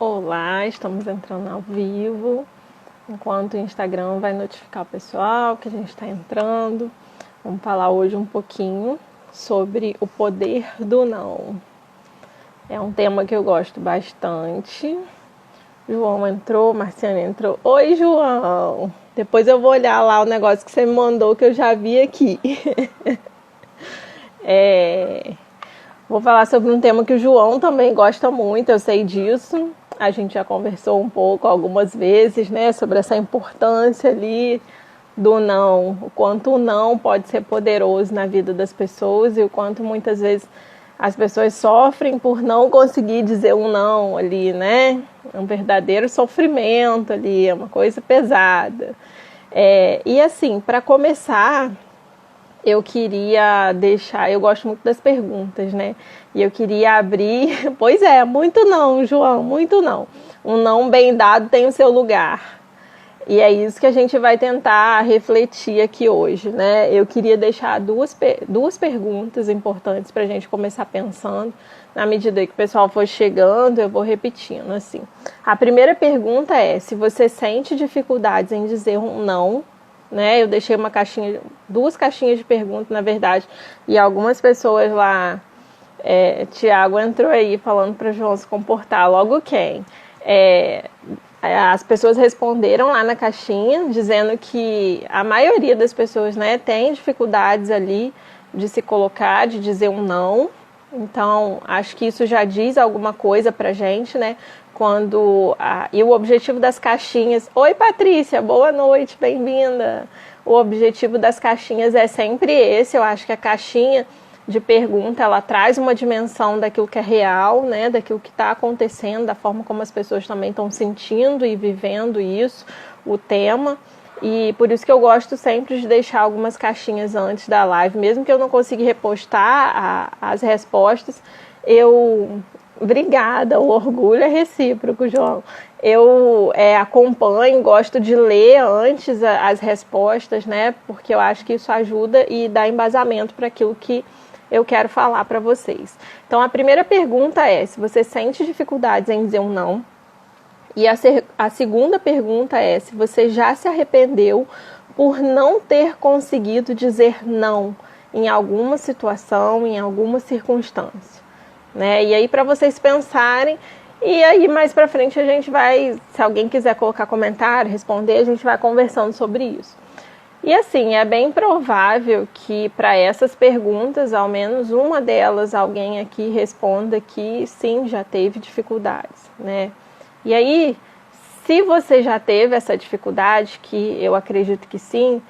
Olá, estamos entrando ao vivo, enquanto o Instagram vai notificar o pessoal que a gente está entrando. Vamos falar hoje um pouquinho sobre o poder do não. É um tema que eu gosto bastante. João entrou, Marciana entrou. Oi, João! Depois eu vou olhar lá o negócio que você me mandou que eu já vi aqui. Vou falar sobre um tema que o João também gosta muito, eu sei disso. A gente já conversou um pouco algumas vezes, né, sobre essa importância ali do não, o quanto o não pode ser poderoso na vida das pessoas e o quanto muitas vezes as pessoas sofrem por não conseguir dizer um não ali, né? É um verdadeiro sofrimento ali, é uma coisa pesada. E assim, para começar, eu queria deixar, eu gosto muito das perguntas, né? E eu queria abrir, pois é, muito não, João, muito não. Um não bem dado tem o seu lugar. E é isso que a gente vai tentar refletir aqui hoje, né? Eu queria deixar duas perguntas importantes para a gente começar pensando. Na medida que o pessoal for chegando, eu vou repetindo assim. A primeira pergunta é se você sente dificuldades em dizer um não, né? Eu deixei duas caixinhas de perguntas, na verdade, e algumas pessoas lá, Tiago entrou aí falando para João se comportar, logo quem? As pessoas responderam lá na caixinha, dizendo que a maioria das pessoas, né, tem dificuldades ali de se colocar, de dizer um não. Então, acho que isso já diz alguma coisa pra gente, né? E o objetivo das caixinhas... Oi, Patrícia, boa noite, bem-vinda. O objetivo das caixinhas é sempre esse. Eu acho que a caixinha de pergunta, ela traz uma dimensão daquilo que é real, né? Daquilo que está acontecendo, da forma como as pessoas também estão sentindo e vivendo isso, o tema. E por isso que eu gosto sempre de deixar algumas caixinhas antes da live, mesmo que eu não consiga repostar as respostas, Obrigada, o orgulho é recíproco, João. Eu acompanho, gosto de ler antes as respostas, né? Porque eu acho que isso ajuda e dá embasamento para aquilo que eu quero falar para vocês. Então, a primeira pergunta é se você sente dificuldades em dizer um não. E a segunda pergunta é se você já se arrependeu por não ter conseguido dizer não em alguma situação, em alguma circunstância. Né? E aí, para vocês pensarem, e aí mais para frente a gente vai, se alguém quiser colocar comentário, responder, a gente vai conversando sobre isso. E assim, é bem provável que para essas perguntas, ao menos uma delas, alguém aqui responda que sim, já teve dificuldades, né? E aí, se você já teve essa dificuldade, que eu acredito que sim,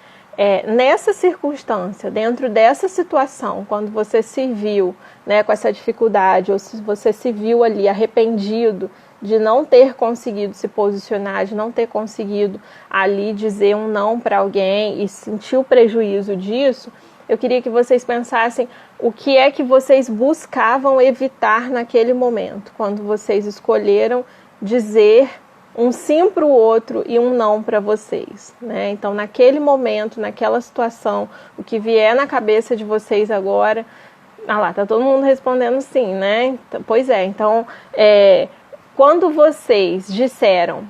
nessa circunstância, dentro dessa situação, quando você se viu, né, com essa dificuldade, ou se você se viu ali arrependido de não ter conseguido se posicionar, de não ter conseguido ali dizer um não para alguém e sentir o prejuízo disso, eu queria que vocês pensassem o que é que vocês buscavam evitar naquele momento, quando vocês escolheram dizer um sim para o outro e um não para vocês, né? Então, naquele momento, naquela situação, o que vier na cabeça de vocês agora... Ah lá, tá todo mundo respondendo sim, né? Pois é, então, quando vocês disseram...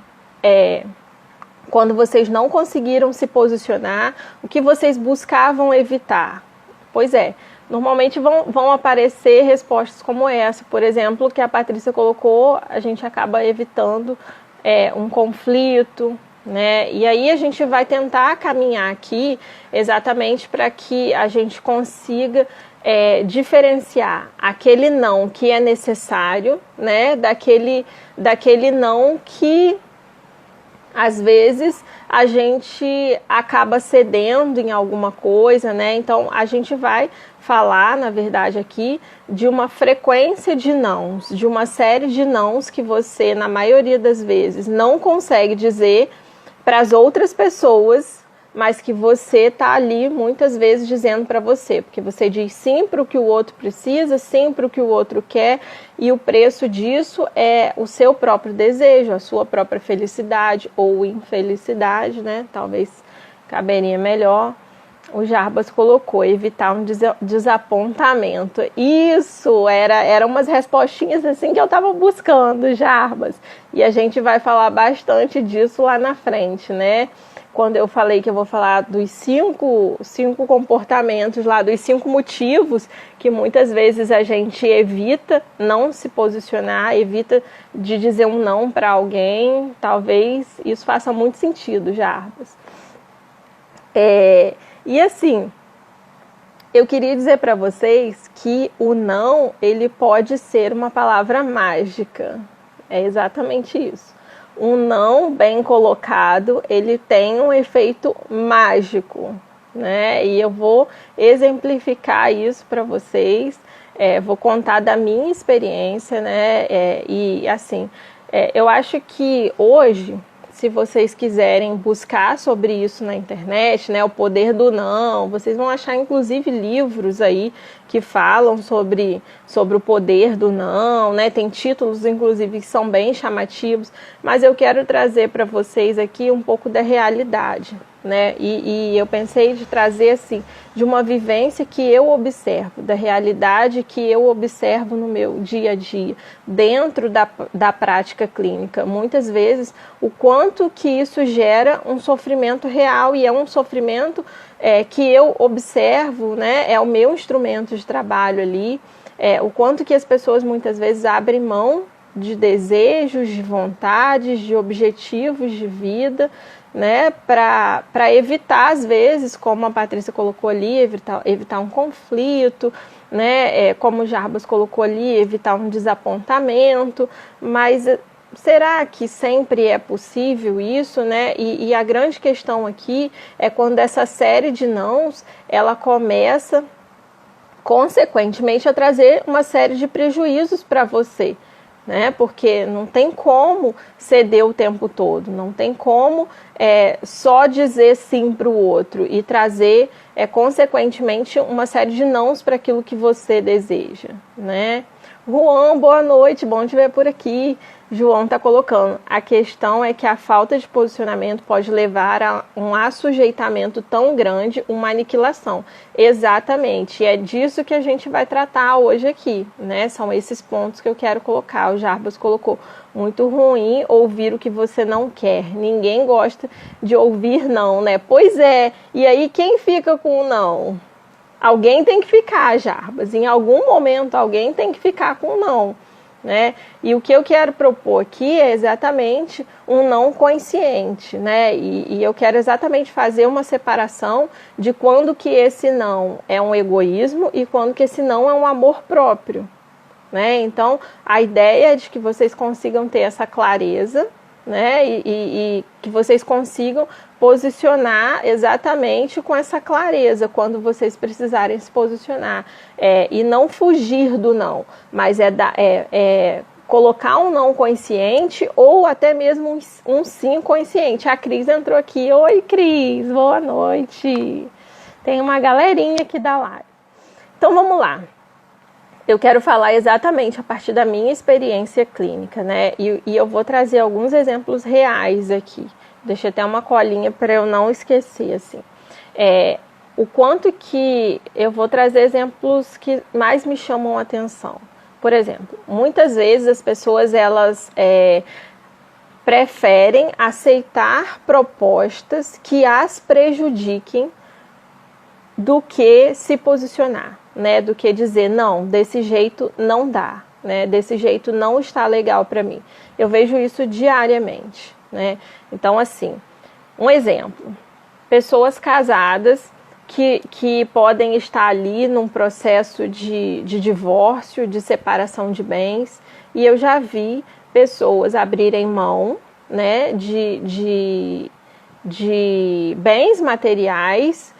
quando vocês não conseguiram se posicionar, o que vocês buscavam evitar? Pois é, normalmente vão aparecer respostas como essa, por exemplo, que a Patrícia colocou, a gente acaba evitando um conflito, né? E aí a gente vai tentar caminhar aqui exatamente para que a gente consiga diferenciar aquele não que é necessário, né? Daquele não que às vezes a gente acaba cedendo em alguma coisa, né? Então a gente vai falar, na verdade, aqui de uma frequência de nãos, de uma série de nãos que você, na maioria das vezes, não consegue dizer para as outras pessoas, mas que você está ali muitas vezes dizendo para você, porque você diz sim para o que o outro precisa, sim para o que o outro quer, e o preço disso é o seu próprio desejo, a sua própria felicidade ou infelicidade, né? Talvez caberia melhor. O Jarbas colocou, evitar um desapontamento. Isso, era umas respostinhas assim que eu estava buscando, Jarbas. E a gente vai falar bastante disso lá na frente, né? Quando eu falei que eu vou falar dos cinco comportamentos lá, dos 5 motivos que muitas vezes a gente evita não se posicionar, evita de dizer um não para alguém, talvez isso faça muito sentido, Jarbas. E assim, eu queria dizer para vocês que o não, ele pode ser uma palavra mágica. É exatamente isso. Um não bem colocado, ele tem um efeito mágico, né? E eu vou exemplificar isso para vocês. Vou contar da minha experiência, né? E assim, eu acho que hoje, se vocês quiserem buscar sobre isso na internet, né, o poder do não, vocês vão achar inclusive livros aí que falam sobre o poder do não, né? Tem títulos inclusive que são bem chamativos, mas eu quero trazer para vocês aqui um pouco da realidade, né? E eu pensei de trazer assim, de uma vivência que eu observo, da realidade que eu observo no meu dia a dia, dentro da prática clínica. Muitas vezes, o quanto que isso gera um sofrimento real, e é um sofrimento que eu observo, né? É o meu instrumento de trabalho ali, o quanto que as pessoas muitas vezes abrem mão de desejos, de vontades, de objetivos de vida, né, para evitar, às vezes, como a Patrícia colocou ali, evitar um conflito, né, como o Jarbas colocou ali, evitar um desapontamento, mas será que sempre é possível isso, né? E a grande questão aqui é quando essa série de nãos, ela começa, consequentemente, a trazer uma série de prejuízos para você, né? Porque não tem como ceder o tempo todo, não tem como só dizer sim para o outro e trazer, consequentemente, uma série de nãos para aquilo que você deseja, né? Juan, boa noite, bom te ver por aqui. João está colocando, a questão é que a falta de posicionamento pode levar a um assujeitamento tão grande, uma aniquilação. Exatamente, e é disso que a gente vai tratar hoje aqui, né? São esses pontos que eu quero colocar. O Jarbas colocou, muito ruim ouvir o que você não quer. Ninguém gosta de ouvir não, né? Pois é, e aí quem fica com o não? Alguém tem que ficar, Jarbas, em algum momento alguém tem que ficar com o não, né? E o que eu quero propor aqui é exatamente um não consciente, né? E eu quero exatamente fazer uma separação de quando que esse não é um egoísmo e quando que esse não é um amor próprio, né? Então, a ideia é de que vocês consigam ter essa clareza, né? E que vocês consigam posicionar exatamente com essa clareza quando vocês precisarem se posicionar, e não fugir do não, mas colocar um não consciente ou até mesmo um sim consciente. A Cris entrou aqui. Oi, Cris, boa noite. Tem uma galerinha aqui da live. Então vamos lá. Eu quero falar exatamente a partir da minha experiência clínica, né? E eu vou trazer alguns exemplos reais aqui. Deixa até uma colinha para eu não esquecer, assim. O quanto que eu vou trazer exemplos que mais me chamam a atenção. Por exemplo, muitas vezes as pessoas, elas preferem aceitar propostas que as prejudiquem do que se posicionar, né? Do que dizer, não, desse jeito não dá, né? Desse jeito não está legal para mim. Eu vejo isso diariamente, né? Então, assim, um exemplo, pessoas casadas que podem estar ali num processo de divórcio, de separação de bens, e eu já vi pessoas abrirem mão, né, de bens materiais,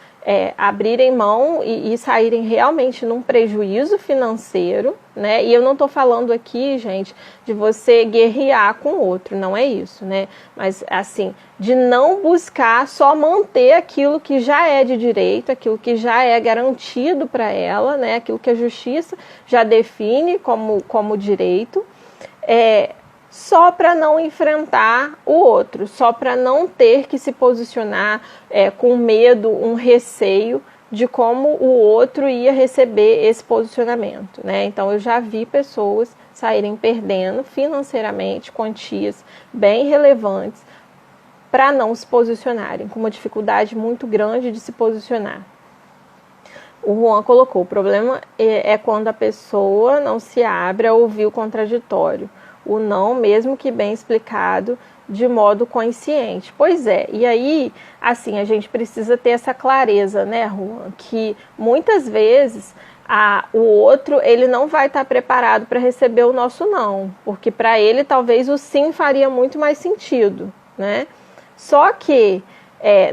abrirem mão e saírem realmente num prejuízo financeiro, né? E eu não estou falando aqui, gente, de você guerrear com o outro, não é isso, né? Mas, assim, de não buscar só manter aquilo que já é de direito, aquilo que já é garantido para ela, né? Aquilo que a justiça já define como direito, só para não enfrentar o outro, só para não ter que se posicionar com medo, um receio de como o outro ia receber esse posicionamento, né? Então eu já vi pessoas saírem perdendo financeiramente quantias bem relevantes para não se posicionarem, com uma dificuldade muito grande de se posicionar. O Juan colocou, o problema é quando a pessoa não se abre a ouvir o contraditório, o não, mesmo que bem explicado, de modo consciente. Pois é, e aí, assim, a gente precisa ter essa clareza, né, Juan, que muitas vezes o outro, ele não vai estar preparado para receber o nosso não, porque para ele talvez o sim faria muito mais sentido, né? Só que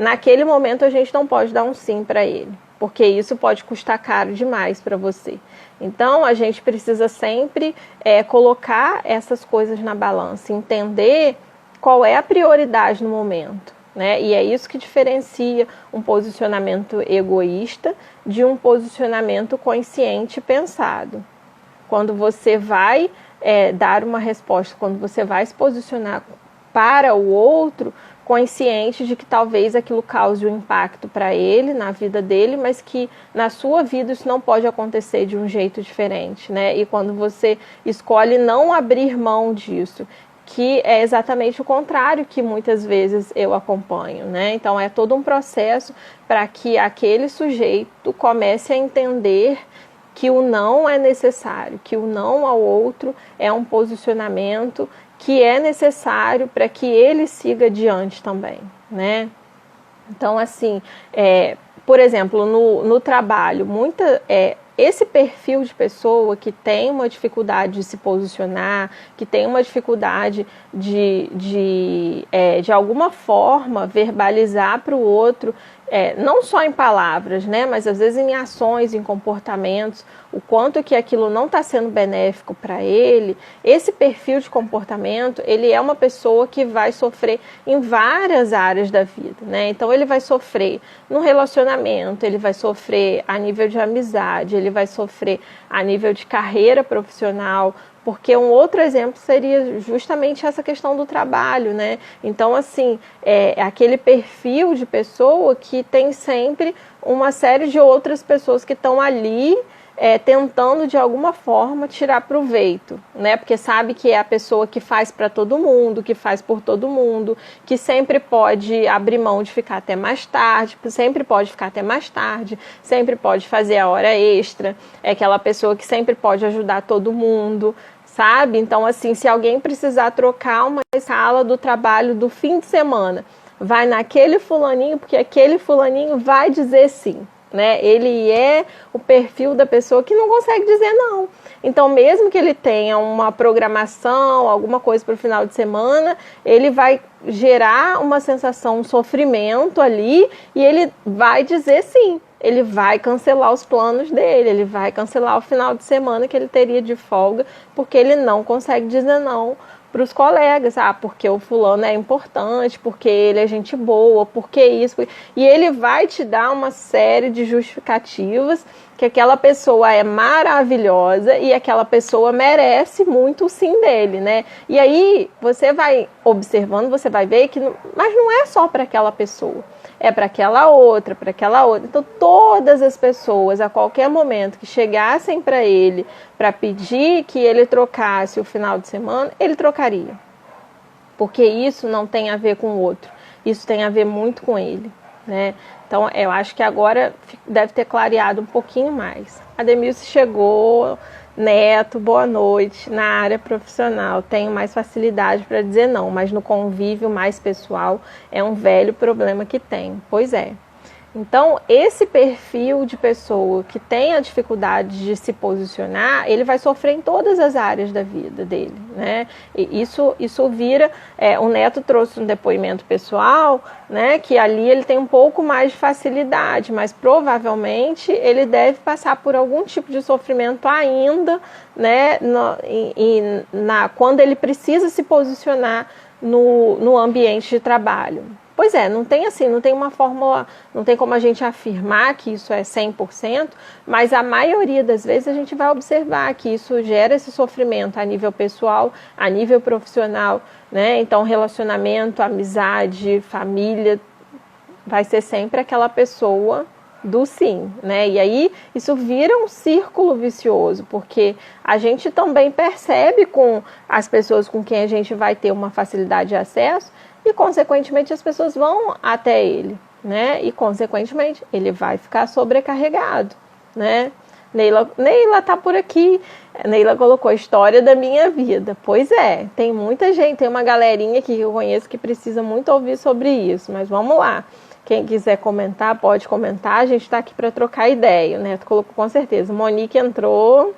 naquele momento a gente não pode dar um sim para ele, porque isso pode custar caro demais para você. Então a gente precisa sempre colocar essas coisas na balança, entender qual é a prioridade no momento, né? E é isso que diferencia um posicionamento egoísta de um posicionamento consciente e pensado. Quando você vai dar uma resposta, quando você vai se posicionar para o outro, consciente de que talvez aquilo cause um impacto para ele, na vida dele, mas que na sua vida isso não pode acontecer de um jeito diferente, né? E quando você escolhe não abrir mão disso, que é exatamente o contrário que muitas vezes eu acompanho, né? Então é todo um processo para que aquele sujeito comece a entender que o não é necessário, que o não ao outro é um posicionamento que é necessário para que ele siga adiante também, né? Então, assim, por exemplo, no trabalho, esse perfil de pessoa que tem uma dificuldade de se posicionar, que tem uma dificuldade de alguma forma verbalizar para o outro, não só em palavras, né, mas às vezes em ações, em comportamentos, o quanto que aquilo não está sendo benéfico para ele. Esse perfil de comportamento, ele é uma pessoa que vai sofrer em várias áreas da vida, né? Então ele vai sofrer no relacionamento, ele vai sofrer a nível de amizade, ele vai sofrer a nível de carreira profissional, porque um outro exemplo seria justamente essa questão do trabalho, né? Então, assim, aquele perfil de pessoa que tem sempre uma série de outras pessoas que estão ali tentando de alguma forma tirar proveito, né? Porque sabe que é a pessoa que faz para todo mundo, que faz por todo mundo, que sempre pode abrir mão de ficar até mais tarde, sempre pode ficar até mais tarde, sempre pode fazer a hora extra, é aquela pessoa que sempre pode ajudar todo mundo, sabe? Então, assim, se alguém precisar trocar uma escala do trabalho do fim de semana, vai naquele fulaninho, porque aquele fulaninho vai dizer sim, né? Ele é o perfil da pessoa que não consegue dizer não. Então, mesmo que ele tenha uma programação, alguma coisa para o final de semana, ele vai gerar uma sensação, um sofrimento ali, e ele vai dizer sim. Ele vai cancelar os planos dele, ele vai cancelar o final de semana que ele teria de folga, porque ele não consegue dizer não para os colegas, porque o fulano é importante, porque ele é gente boa, porque isso, e ele vai te dar uma série de justificativas que aquela pessoa é maravilhosa e aquela pessoa merece muito o sim dele, né? E aí você vai observando, você vai ver que, mas não é só para aquela pessoa, é para aquela outra, para aquela outra. Então todas as pessoas, a qualquer momento que chegassem para ele para pedir que ele trocasse o final de semana, ele trocaria. Porque isso não tem a ver com o outro, isso tem a ver muito com ele, né? Então eu acho que agora deve ter clareado um pouquinho mais. A Demilce chegou, Neto, boa noite. Na área profissional tenho mais facilidade para dizer não, mas no convívio mais pessoal é um velho problema que tem. Pois é. Então, esse perfil de pessoa que tem a dificuldade de se posicionar, ele vai sofrer em todas as áreas da vida dele, né? E isso vira... o Neto trouxe um depoimento pessoal, né? Que ali ele tem um pouco mais de facilidade, mas provavelmente ele deve passar por algum tipo de sofrimento ainda, né? Quando ele precisa se posicionar no ambiente de trabalho. Pois é, não tem assim, não tem uma fórmula, não tem como a gente afirmar que isso é 100%, mas a maioria das vezes a gente vai observar que isso gera esse sofrimento a nível pessoal, a nível profissional, né? Então, relacionamento, amizade, família, vai ser sempre aquela pessoa do sim, né? E aí isso vira um círculo vicioso, porque a gente também percebe com as pessoas com quem a gente vai ter uma facilidade de acesso e, consequentemente, as pessoas vão até ele, né? E, consequentemente, ele vai ficar sobrecarregado, né? Neila tá por aqui. Neila colocou a história da minha vida. Pois é, tem muita gente, tem uma galerinha aqui que eu conheço que precisa muito ouvir sobre isso, mas vamos lá. Quem quiser comentar, pode comentar. A gente está aqui para trocar ideia, né? Tu colocou com certeza. Monique entrou.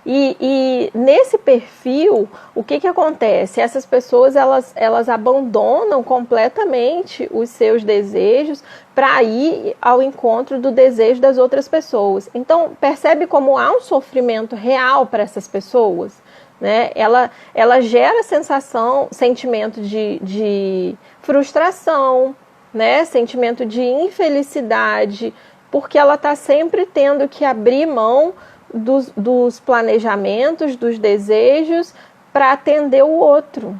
E nesse perfil, o que acontece? Essas pessoas, elas abandonam completamente os seus desejos para ir ao encontro do desejo das outras pessoas. Então, percebe como há um sofrimento real para essas pessoas? Né? Ela gera sentimento de frustração, né? Sentimento de infelicidade, porque ela está sempre tendo que abrir mão dos planejamentos, dos desejos, para atender o outro.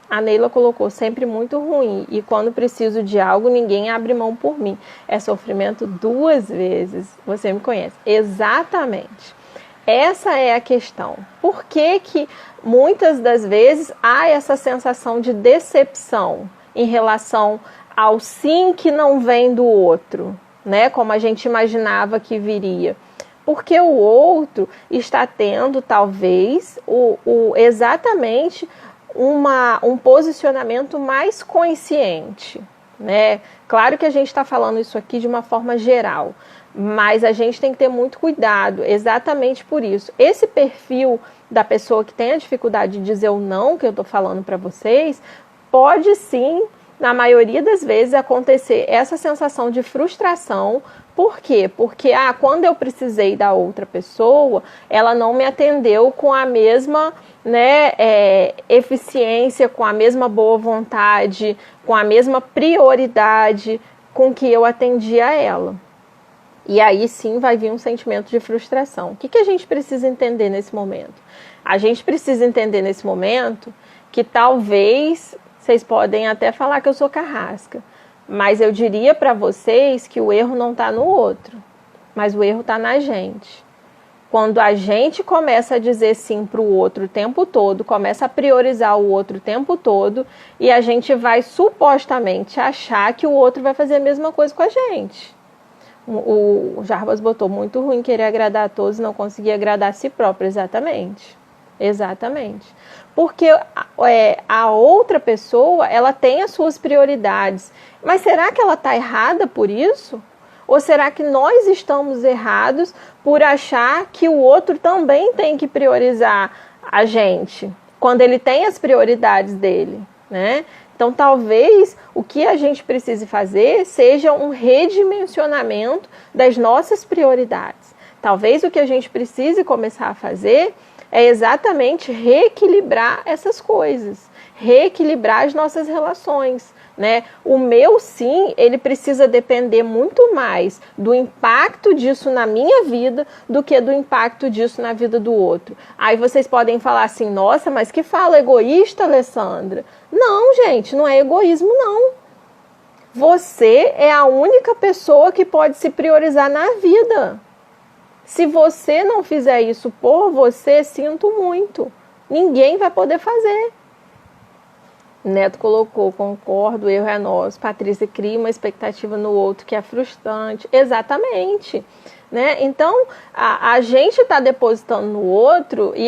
A Neila colocou sempre muito ruim, e quando preciso de algo, ninguém abre mão por mim. É sofrimento 2 vezes. Você me conhece. Exatamente. Essa é a questão. Por que muitas das vezes há essa sensação de decepção em relação ao sim que não vem do outro, né? Como a gente imaginava que viria. Porque o outro está tendo, talvez, exatamente um posicionamento mais consciente, né? Claro que a gente está falando isso aqui de uma forma geral, mas a gente tem que ter muito cuidado, exatamente por isso. Esse perfil da pessoa que tem a dificuldade de dizer o não, que eu estou falando para vocês, pode sim, na maioria das vezes, acontecer essa sensação de frustração. Por quê? Porque quando eu precisei da outra pessoa, ela não me atendeu com a mesma, né, eficiência, com a mesma boa vontade, com a mesma prioridade com que eu atendi a ela. E aí sim vai vir um sentimento de frustração. O que a gente precisa entender nesse momento? A gente precisa entender nesse momento que talvez... Vocês podem até falar que eu sou carrasca, mas eu diria para vocês que o erro não está no outro, mas o erro está na gente. Quando a gente começa a dizer sim para o outro o tempo todo, começa a priorizar o outro o tempo todo, e a gente vai supostamente achar que o outro vai fazer a mesma coisa com a gente. O Jarbas botou muito ruim querer agradar a todos e não conseguir agradar a si próprio, exatamente. Exatamente. Porque a outra pessoa, ela tem as suas prioridades. Mas será que ela está errada por isso? Ou será que nós estamos errados por achar que o outro também tem que priorizar a gente, quando ele tem as prioridades dele, né? Então, talvez o que a gente precise fazer seja um redimensionamento das nossas prioridades. Talvez o que a gente precise começar a fazer é exatamente reequilibrar essas coisas, reequilibrar as nossas relações, né? O meu sim, ele precisa depender muito mais do impacto disso na minha vida do que do impacto disso na vida do outro. Aí vocês podem falar assim, nossa, mas que fala egoísta, Alessandra? Não, gente, não é egoísmo, não. Você é a única pessoa que pode se priorizar na vida. Se você não fizer isso por você, sinto muito. Ninguém vai poder fazer. Neto colocou, concordo, o erro é nosso. Patrícia cria uma expectativa no outro que é frustrante. Exatamente. Né? Então, a gente está depositando no outro, e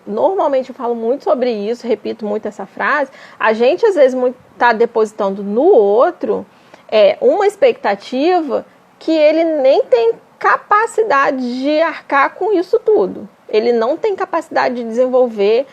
normalmente eu falo muito sobre isso, repito muito essa frase, a gente às vezes está depositando no outro uma expectativa que ele nem tem capacidade de arcar com isso tudo. Ele não tem capacidade de desenvolver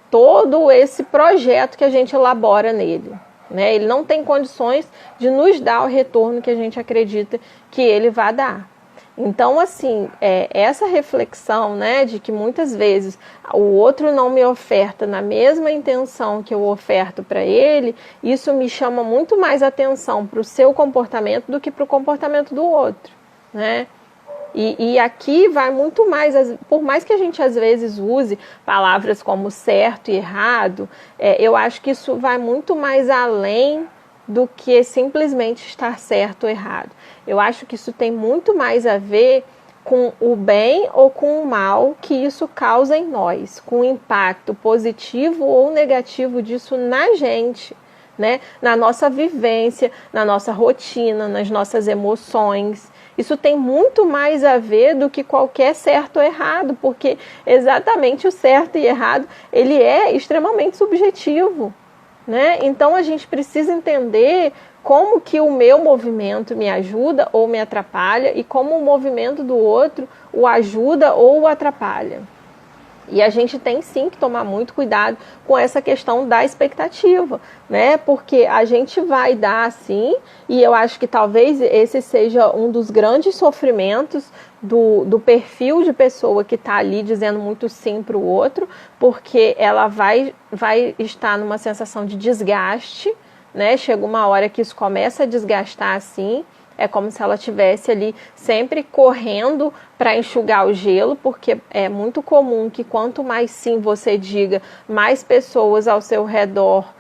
todo esse projeto que a gente elabora nele, né? Ele não tem condições de nos dar o retorno que a gente acredita que ele vai dar. Então, assim, essa reflexão, né, de que muitas vezes o outro não me oferta na mesma intenção que eu oferto para ele, isso me chama muito mais atenção para o seu comportamento do que para o comportamento do outro, né? E aqui vai muito mais, por mais que a gente às vezes use palavras como certo e errado, eu acho que isso vai muito mais além do que simplesmente estar certo ou errado. Eu acho que isso tem muito mais a ver com o bem ou com o mal que isso causa em nós, com o impacto positivo ou negativo disso na gente, né? Na nossa vivência, na nossa rotina, nas nossas emoções. Isso tem muito mais a ver do que qualquer certo ou errado, porque exatamente o certo e errado, ele é extremamente subjetivo, né? Então a gente precisa entender como que o meu movimento me ajuda ou me atrapalha e como o movimento do outro o ajuda ou o atrapalha. E a gente tem sim que tomar muito cuidado com essa questão da expectativa, né? Porque a gente vai dar sim, e eu acho que talvez esse seja um dos grandes sofrimentos do perfil de pessoa que está ali dizendo muito sim para o outro, porque ela vai estar numa sensação de desgaste, né? Chega uma hora que isso começa a desgastar assim. É como se ela estivesse ali sempre correndo para enxugar o gelo, porque é muito comum que quanto mais sim você diga, mais pessoas ao seu redor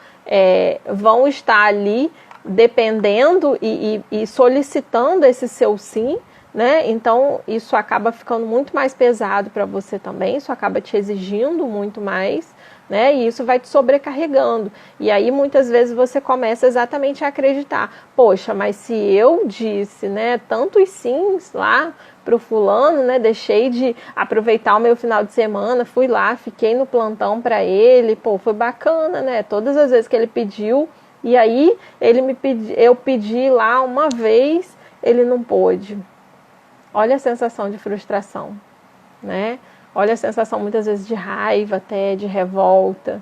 vão estar ali dependendo e solicitando esse seu sim, né? Então isso acaba ficando muito mais pesado para você também, isso acaba te exigindo muito mais, né? E isso vai te sobrecarregando. E aí muitas vezes você começa exatamente a acreditar, poxa, mas se eu disse, né, tantos sims lá pro fulano, né, deixei de aproveitar o meu final de semana, fui lá, fiquei no plantão para ele, pô, foi bacana, né? Todas as vezes que ele pediu, e aí eu pedi lá uma vez, ele não pôde. Olha a sensação de frustração, né? Olha a sensação muitas vezes de raiva até, de revolta.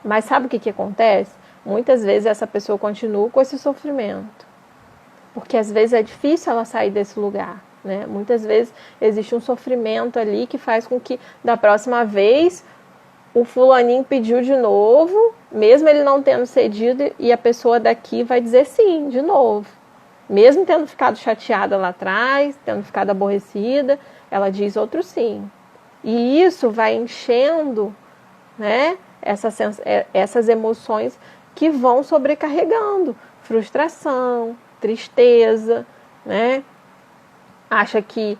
Mas sabe o que acontece? Muitas vezes essa pessoa continua com esse sofrimento. Porque às vezes é difícil ela sair desse lugar, né? Muitas vezes existe um sofrimento ali que faz com que da próxima vez o fulaninho pediu de novo, mesmo ele não tendo cedido, e a pessoa daqui vai dizer sim, de novo. Mesmo tendo ficado chateada lá atrás, tendo ficado aborrecida, ela diz outro sim. E isso vai enchendo, né, essas emoções que vão sobrecarregando. Frustração, tristeza, né? Acha que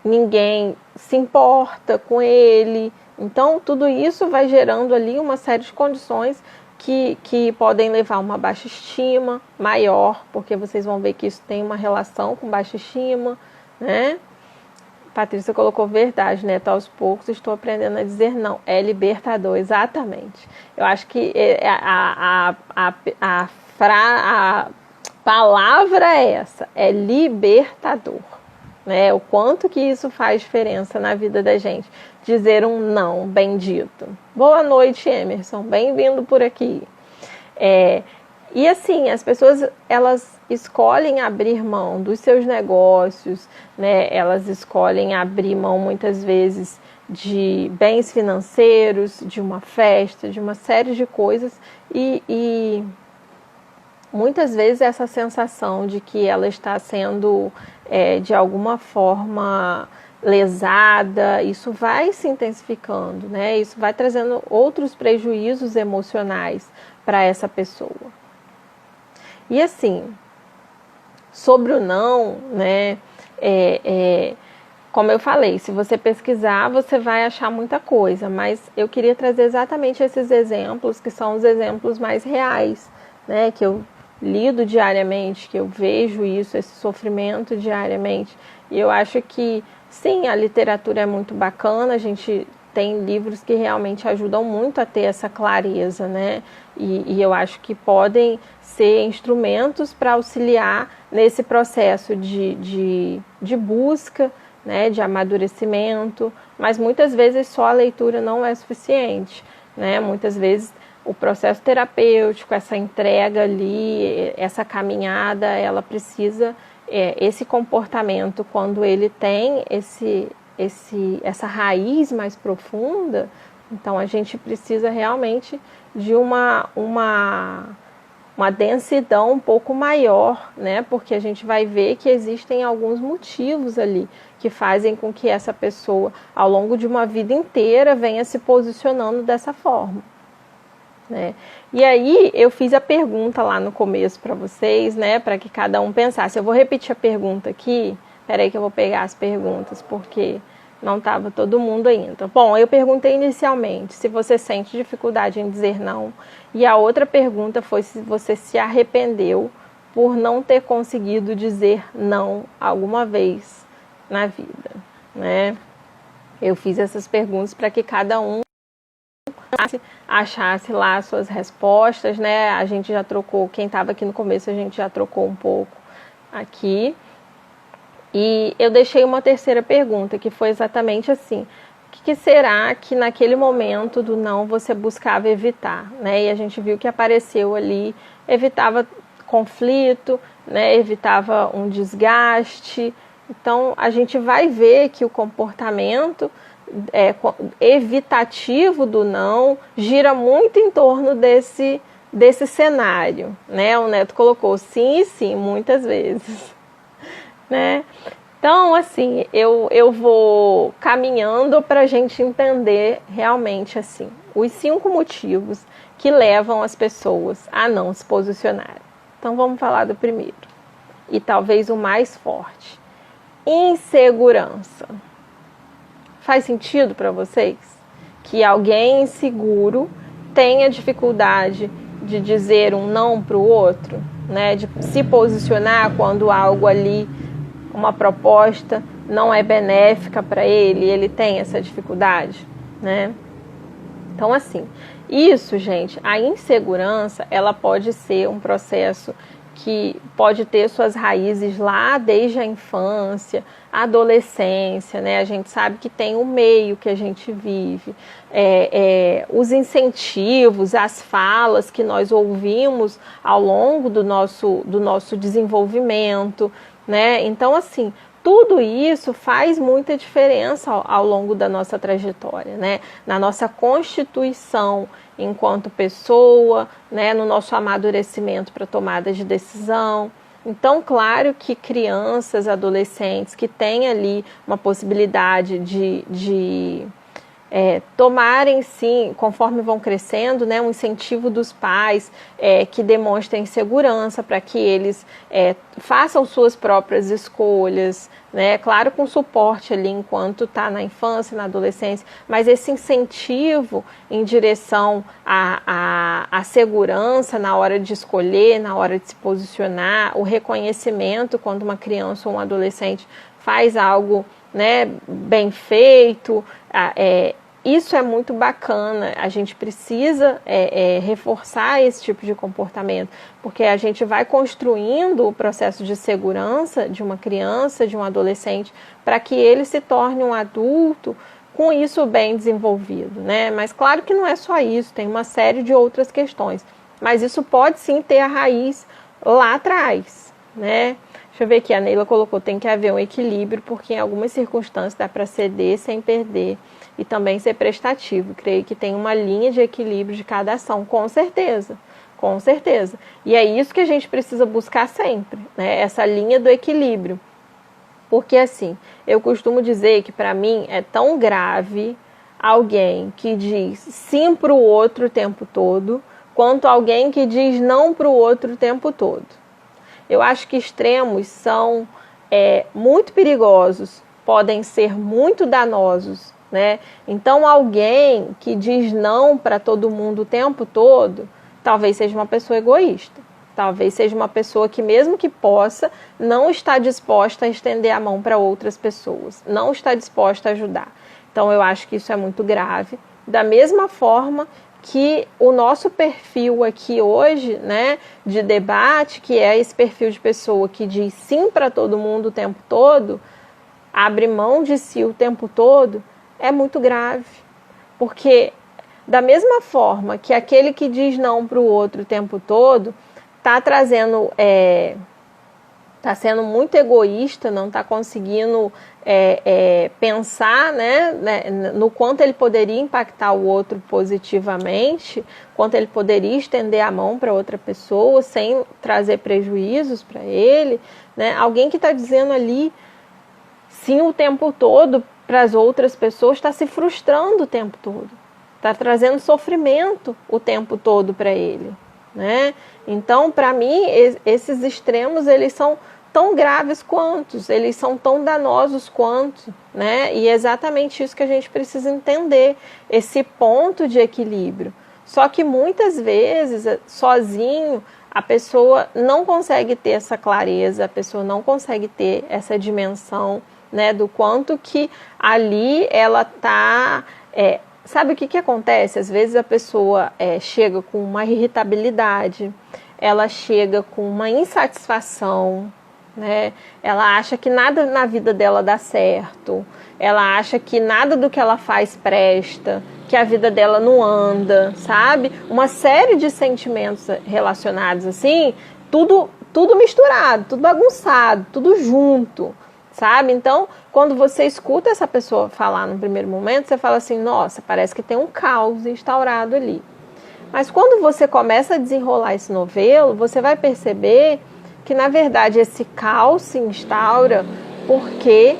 ninguém se importa com ele. Então, tudo isso vai gerando ali uma série de condições que podem levar a uma baixa estima maior, porque vocês vão ver que isso tem uma relação com baixa estima, né? Patrícia colocou verdade, né? Aos poucos estou aprendendo a dizer não. É libertador, exatamente. Eu acho que a palavra é essa, é libertador. Né? O quanto que isso faz diferença na vida da gente. Dizer um não bendito. Boa noite, Emerson. Bem-vindo por aqui. E assim, as pessoas, elas escolhem abrir mão dos seus negócios, né? Elas escolhem abrir mão muitas vezes de bens financeiros, de uma festa, de uma série de coisas e muitas vezes essa sensação de que ela está sendo de alguma forma lesada, isso vai se intensificando, né? Isso vai trazendo outros prejuízos emocionais para essa pessoa. E assim, sobre o não, né, como eu falei, se você pesquisar, você vai achar muita coisa, mas eu queria trazer exatamente esses exemplos, que são os exemplos mais reais, né, que eu lido diariamente, que eu vejo isso, esse sofrimento diariamente, e eu acho que, sim, a literatura é muito bacana, a gente tem livros que realmente ajudam muito a ter essa clareza, né, e eu acho que podem ser instrumentos para auxiliar nesse processo de busca, né, de amadurecimento, mas muitas vezes só a leitura não é suficiente, né? Muitas vezes o processo terapêutico, essa entrega ali, essa caminhada, ela precisa esse comportamento, quando ele tem essa raiz mais profunda, então a gente precisa realmente de uma densidão um pouco maior, né? Porque a gente vai ver que existem alguns motivos ali que fazem com que essa pessoa, ao longo de uma vida inteira, venha se posicionando dessa forma, né? E aí eu fiz a pergunta lá no começo para vocês, né? Para que cada um pensasse. Eu vou repetir a pergunta aqui. Peraí que eu vou pegar as perguntas, porque não estava todo mundo ainda. Bom, eu perguntei inicialmente se você sente dificuldade em dizer não. E a outra pergunta foi se você se arrependeu por não ter conseguido dizer não alguma vez na vida, né? Eu fiz essas perguntas para que cada um achasse lá as suas respostas, né? A gente já trocou, quem estava aqui no começo, a gente já trocou um pouco aqui. E eu deixei uma terceira pergunta, que foi exatamente assim: o que será que naquele momento do não você buscava evitar, né? E a gente viu que apareceu ali, evitava conflito, né? Evitava um desgaste. Então a gente vai ver que o comportamento evitativo do não gira muito em torno desse cenário, né? O Neto colocou sim e sim muitas vezes, né? Então, assim, eu vou caminhando para a gente entender realmente, assim, os 5 motivos que levam as pessoas a não se posicionarem. Então, vamos falar do primeiro, e talvez o mais forte: insegurança. Faz sentido para vocês que alguém inseguro tenha dificuldade de dizer um não para o outro, né? De se posicionar quando algo ali, uma proposta, não é benéfica para ele tem essa dificuldade, né? Então, assim, isso, gente, a insegurança, ela pode ser um processo que pode ter suas raízes lá desde a infância, a adolescência, né? A gente sabe que tem o meio que a gente vive, os incentivos, as falas que nós ouvimos ao longo do nosso desenvolvimento, né? Então, assim, tudo isso faz muita diferença ao longo da nossa trajetória, né? Na nossa constituição enquanto pessoa, né? No nosso amadurecimento para tomada de decisão. Então, claro que crianças, adolescentes que têm ali uma possibilidade de tomarem, sim, conforme vão crescendo, né, um incentivo dos pais que demonstrem segurança para que eles façam suas próprias escolhas, né, claro, com suporte ali enquanto está na infância, na adolescência, mas esse incentivo em direção à segurança na hora de escolher, na hora de se posicionar, o reconhecimento quando uma criança ou um adolescente faz algo, né, bem feito, isso é muito bacana. A gente precisa reforçar esse tipo de comportamento, porque a gente vai construindo o processo de segurança de uma criança, de um adolescente, para que ele se torne um adulto com isso bem desenvolvido, né? Mas claro que não é só isso, tem uma série de outras questões, mas isso pode sim ter a raiz lá atrás, né? Deixa eu ver aqui, a Neila colocou, tem que haver um equilíbrio, porque em algumas circunstâncias dá para ceder sem perder e também ser prestativo. Creio que tem uma linha de equilíbrio de cada ação, com certeza, com certeza. E é isso que a gente precisa buscar sempre, né? Essa linha do equilíbrio. Porque assim, eu costumo dizer que para mim é tão grave alguém que diz sim para o outro o tempo todo, quanto alguém que diz não para o outro o tempo todo. Eu acho que extremos são muito perigosos, podem ser muito danosos, né? Então, alguém que diz não para todo mundo o tempo todo, talvez seja uma pessoa egoísta. Talvez seja uma pessoa que, mesmo que possa, não está disposta a estender a mão para outras pessoas, não está disposta a ajudar. Então, eu acho que isso é muito grave. Da mesma forma que o nosso perfil aqui hoje, né, de debate, que é esse perfil de pessoa que diz sim para todo mundo o tempo todo, abre mão de si o tempo todo, é muito grave. Porque da mesma forma que aquele que diz não para o outro o tempo todo está está sendo muito egoísta, não está conseguindo pensar, né, no quanto ele poderia impactar o outro positivamente, quanto ele poderia estender a mão para outra pessoa sem trazer prejuízos para ele, né? Alguém que está dizendo ali sim o tempo todo para as outras pessoas, está se frustrando o tempo todo, está trazendo sofrimento o tempo todo para ele, né? Então, para mim, esses extremos, eles são tão graves quanto, eles são tão danosos quanto, né? E é exatamente isso que a gente precisa entender, esse ponto de equilíbrio. Só que muitas vezes, sozinho, a pessoa não consegue ter essa clareza, a pessoa não consegue ter essa dimensão, né, do quanto que ali ela está... sabe o que acontece? Às vezes a pessoa chega com uma irritabilidade, ela chega com uma insatisfação, né? Ela acha que nada na vida dela dá certo, ela acha que nada do que ela faz presta, que a vida dela não anda, sabe? Uma série de sentimentos relacionados assim, tudo misturado, tudo bagunçado, tudo junto, sabe? Então, quando você escuta essa pessoa falar no primeiro momento, você fala assim, nossa, parece que tem um caos instaurado ali. Mas quando você começa a desenrolar esse novelo, você vai perceber que, na verdade, esse caos se instaura porque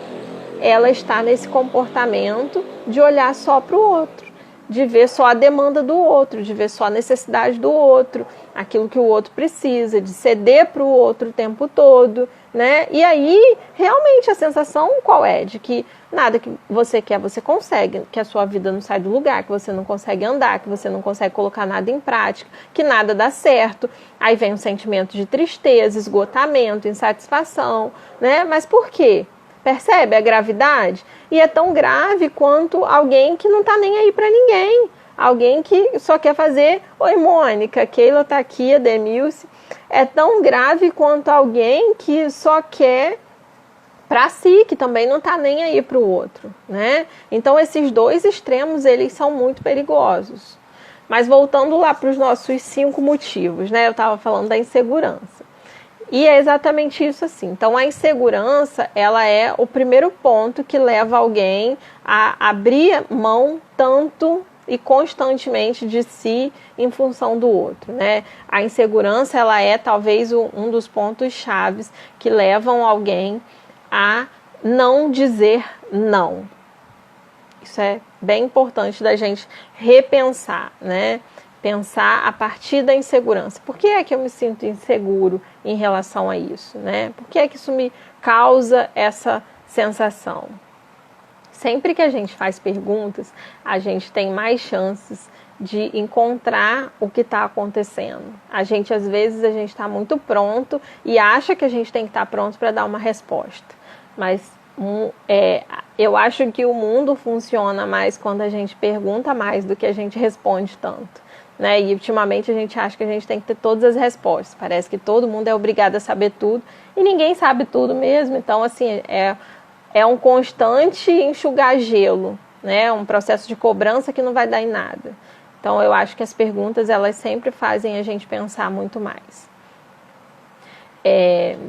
ela está nesse comportamento de olhar só para o outro, de ver só a demanda do outro, de ver só a necessidade do outro, aquilo que o outro precisa, de ceder para o outro o tempo todo, né? E aí, realmente, a sensação qual é? De que nada que você quer, você consegue, que a sua vida não sai do lugar, que você não consegue andar, que você não consegue colocar nada em prática, que nada dá certo. Aí vem um sentimento de tristeza, esgotamento, insatisfação, né? Mas por quê? Percebe a gravidade? E é tão grave quanto alguém que não está nem aí para ninguém. Alguém que só quer fazer, oi Mônica, Keila está aqui, a Demilce. É tão grave quanto alguém que só quer para si, que também não está nem aí para o outro, né? Então esses dois extremos, eles são muito perigosos. Mas voltando lá para os nossos 5 motivos, né? Eu estava falando da insegurança. E é exatamente isso assim. Então a insegurança, ela é o primeiro ponto que leva alguém a abrir mão tanto e constantemente de si em função do outro, né? A insegurança, ela é talvez um dos pontos chaves que levam alguém a não dizer não. Isso é bem importante da gente repensar, né? Pensar a partir da insegurança. Por que é que eu me sinto inseguro em relação a isso, né? Por que é que isso me causa essa sensação? Sempre que a gente faz perguntas, a gente tem mais chances de encontrar o que está acontecendo. Às vezes, a gente está muito pronto e acha que a gente tem que estar pronto para dar uma resposta. Mas eu acho que o mundo funciona mais quando a gente pergunta mais do que a gente responde tanto, né? E ultimamente a gente acha que a gente tem que ter todas as respostas. Parece que todo mundo é obrigado a saber tudo e ninguém sabe tudo mesmo. Então, assim, é um constante enxugar gelo, né? Um processo de cobrança que não vai dar em nada. Então, eu acho que as perguntas, elas sempre fazem a gente pensar muito mais.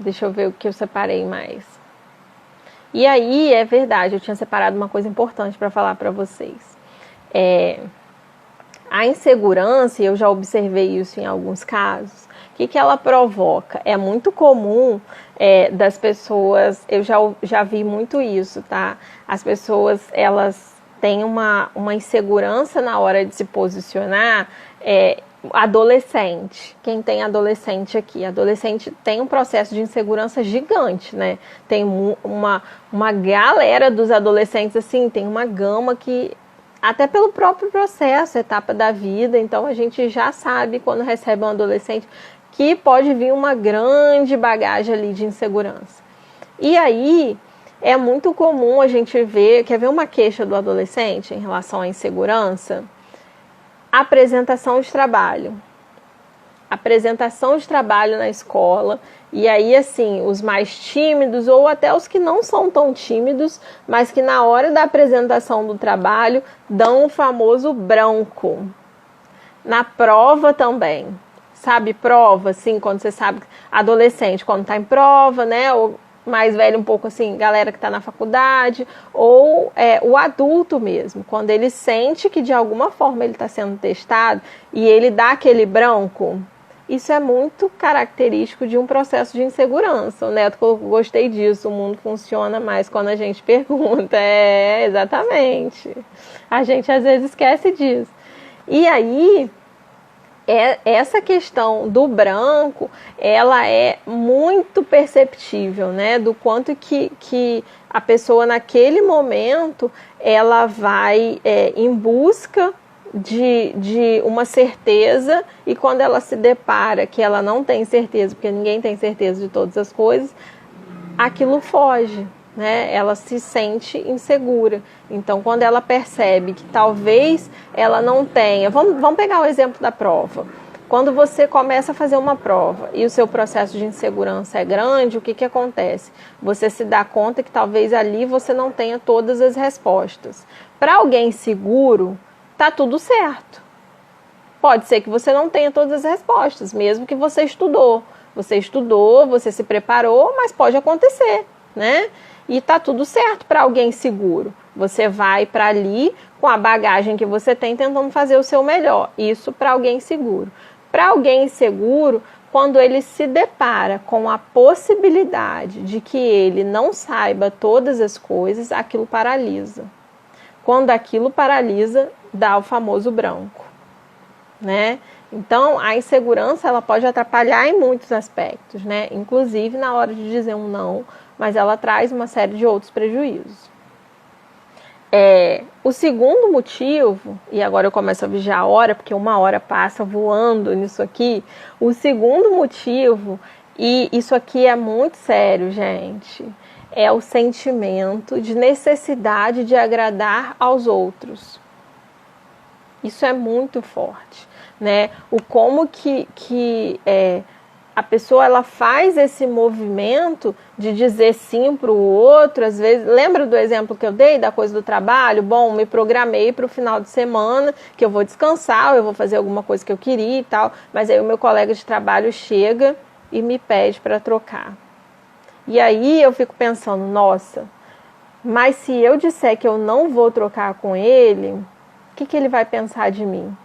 Deixa eu ver o que eu separei mais. E aí, é verdade, eu tinha separado uma coisa importante para falar para vocês. A insegurança, e eu já observei isso em alguns casos, o que ela provoca? É muito comum das pessoas, eu já vi muito isso, tá? As pessoas, elas têm uma insegurança na hora de se posicionar. Adolescente, quem tem adolescente aqui? Adolescente tem um processo de insegurança gigante, né? Tem uma galera dos adolescentes, assim, tem uma gama que, até pelo próprio processo, etapa da vida, então a gente já sabe quando recebe um adolescente que pode vir uma grande bagagem ali de insegurança. E aí, é muito comum a gente ver, quer ver uma queixa do adolescente em relação à insegurança? Apresentação de trabalho. Apresentação de trabalho na escola. E aí, assim, os mais tímidos, ou até os que não são tão tímidos, mas que na hora da apresentação do trabalho dão o famoso branco. Na prova também. sabe, prova, assim, quando você sabe, adolescente, quando tá em prova, né, ou mais velho um pouco assim, galera que tá na faculdade, ou o adulto mesmo, quando ele sente que de alguma forma ele está sendo testado e ele dá aquele branco. Isso é muito característico de um processo de insegurança. O Neto colocou, gostei disso, o mundo funciona mais quando a gente pergunta. É, exatamente. A gente às vezes esquece disso. E aí, essa questão do branco, ela é muito perceptível, né? Do quanto que a pessoa naquele momento, ela vai em busca de uma certeza, e quando ela se depara que ela não tem certeza, porque ninguém tem certeza de todas as coisas, aquilo foge, né? Ela se sente insegura. Então, quando ela percebe que talvez ela não tenha... Vamos pegar o exemplo da prova. Quando você começa a fazer uma prova e o seu processo de insegurança é grande, o que acontece? Você se dá conta que talvez ali você não tenha todas as respostas. Para alguém seguro, tá tudo certo. Pode ser que você não tenha todas as respostas, mesmo que você estudou. Você estudou, você se preparou, mas pode acontecer, né? E tá tudo certo para alguém seguro. Você vai para ali com a bagagem que você tem, tentando fazer o seu melhor. Isso para alguém seguro. Para alguém inseguro, quando ele se depara com a possibilidade de que ele não saiba todas as coisas, aquilo paralisa. Quando aquilo paralisa, dá o famoso branco, né? Então, a insegurança, ela pode atrapalhar em muitos aspectos, né? Inclusive na hora de dizer um não, mas ela traz uma série de outros prejuízos. O segundo motivo, e agora eu começo a vigiar a hora, porque uma hora passa voando nisso aqui. O segundo motivo, e isso aqui é muito sério, gente, é o sentimento de necessidade de agradar aos outros. Isso é muito forte, né? O como que a pessoa ela faz esse movimento de dizer sim para o outro, às vezes, lembra do exemplo que eu dei da coisa do trabalho? Bom, me programei para o final de semana, que eu vou descansar, eu vou fazer alguma coisa que eu queria e tal, mas aí o meu colega de trabalho chega e me pede para trocar. E aí eu fico pensando, nossa, mas se eu disser que eu não vou trocar com ele, o que ele vai pensar de mim?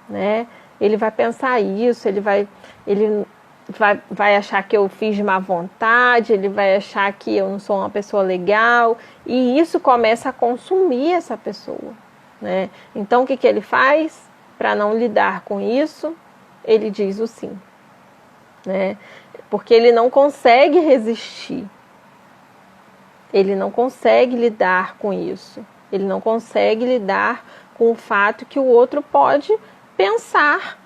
Né? Ele vai pensar isso, ele vai achar que eu fiz de má vontade, ele vai achar que eu não sou uma pessoa legal, e isso começa a consumir essa pessoa, né? Então, o que ele faz? Para não lidar com isso, ele diz o sim, né? Porque ele não consegue resistir, ele não consegue lidar com isso, ele não consegue lidar com o fato que o outro pode pensar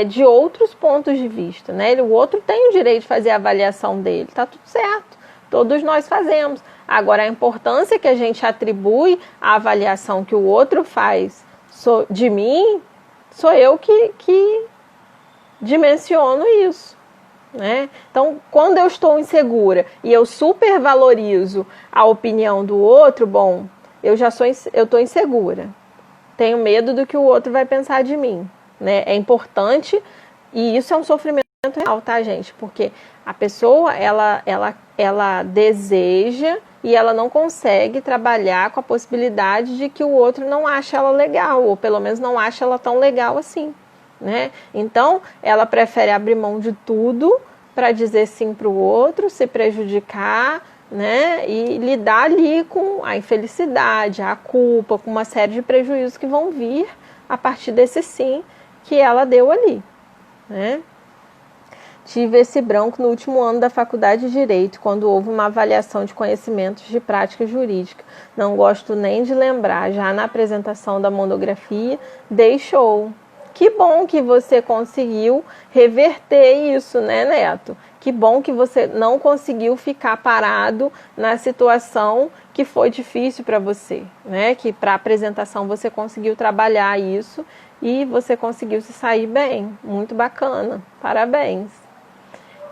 de outros pontos de vista, né? O outro tem o direito de fazer a avaliação dele, tá tudo certo, todos nós fazemos. Agora, a importância que a gente atribui à avaliação que o outro faz de mim, sou eu que dimensiono isso, né? Então, quando eu estou insegura e eu supervalorizo a opinião do outro, bom, eu estou insegura. Tenho medo do que o outro vai pensar de mim, né? É importante, e isso é um sofrimento real, tá, gente? Porque a pessoa, ela deseja e ela não consegue trabalhar com a possibilidade de que o outro não ache ela legal, ou pelo menos não ache ela tão legal assim, né? Então, ela prefere abrir mão de tudo para dizer sim para o outro, se prejudicar, né? E lidar ali com a infelicidade, a culpa, com uma série de prejuízos que vão vir a partir desse sim que ela deu ali, né? Tive esse branco no último ano da faculdade de Direito, quando houve uma avaliação de conhecimentos de prática jurídica. Não gosto nem de lembrar, já na apresentação da monografia, deixou. Que bom que você conseguiu reverter isso, né, Neto? Que bom que você não conseguiu ficar parado na situação que foi difícil para você, né? Que para a apresentação você conseguiu trabalhar isso e você conseguiu se sair bem. Muito bacana, parabéns.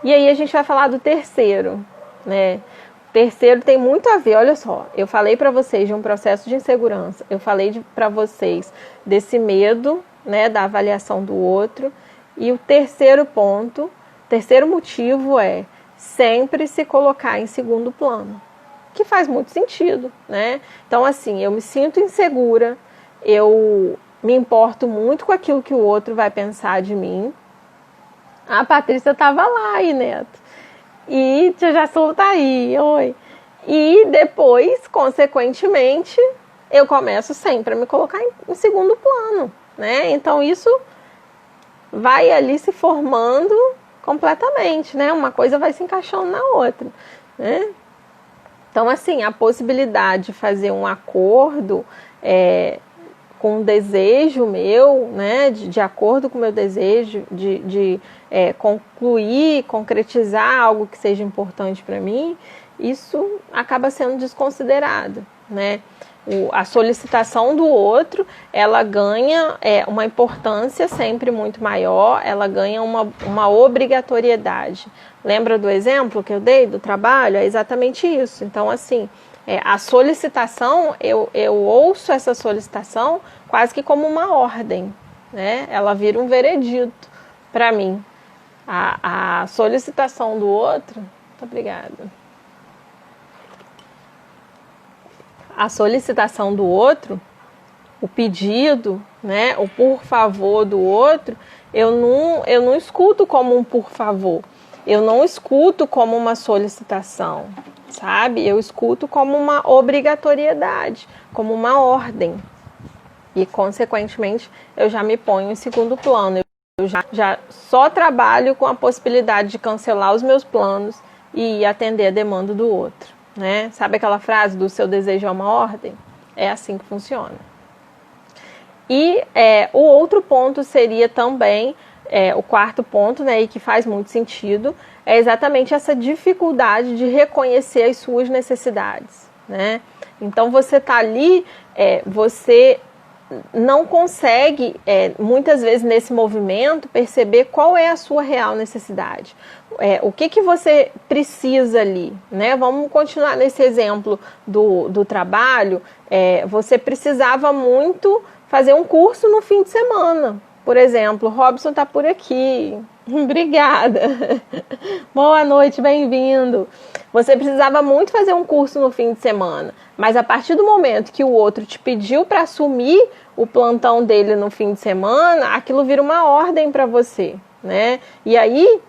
E aí a gente vai falar do terceiro, né? O terceiro tem muito a ver, olha só, eu falei para vocês de um processo de insegurança, eu falei para vocês desse medo né, da avaliação do outro. E o terceiro motivo é sempre se colocar em segundo plano, que faz muito sentido, né? Então, assim, eu me sinto insegura, eu me importo muito com aquilo que o outro vai pensar de mim. A Patrícia estava lá aí, Neto. E tia Jassula tá aí, oi. E depois, consequentemente, eu começo sempre a me colocar em segundo plano, né? Então, isso vai ali se formando completamente, né? Uma coisa vai se encaixando na outra, né? Então, assim, a possibilidade de fazer um acordo com um desejo meu, né? De acordo com o meu desejo, de concluir, concretizar algo que seja importante para mim, isso acaba sendo desconsiderado, né? A solicitação do outro, ela ganha uma importância sempre muito maior, ela ganha uma obrigatoriedade. Lembra do exemplo que eu dei do trabalho? É exatamente isso. Então, assim, a solicitação, eu ouço essa solicitação quase que como uma ordem, né? Ela vira um veredito para mim. A solicitação do outro... Muito obrigada. A solicitação do outro, o pedido, né, o por favor do outro, eu não escuto como um por favor. Eu não escuto como uma solicitação, sabe? Eu escuto como uma obrigatoriedade, como uma ordem. E, consequentemente, eu já me ponho em segundo plano. Eu já só trabalho com a possibilidade de cancelar os meus planos e atender a demanda do outro. Né? Sabe aquela frase do seu desejo é uma ordem? É assim que funciona. E o outro ponto seria também, o quarto ponto, né, e que faz muito sentido, é exatamente essa dificuldade de reconhecer as suas necessidades. Né? Então você está ali, você não consegue, muitas vezes nesse movimento, perceber qual é a sua real necessidade. O que você precisa ali, né? Vamos continuar nesse exemplo do trabalho. Você precisava muito fazer um curso no fim de semana. Por exemplo, Robson está por aqui. Obrigada. Boa noite, bem-vindo. Você precisava muito fazer um curso no fim de semana, mas a partir do momento que o outro te pediu para assumir o plantão dele no fim de semana, aquilo vira uma ordem para você, né? E aí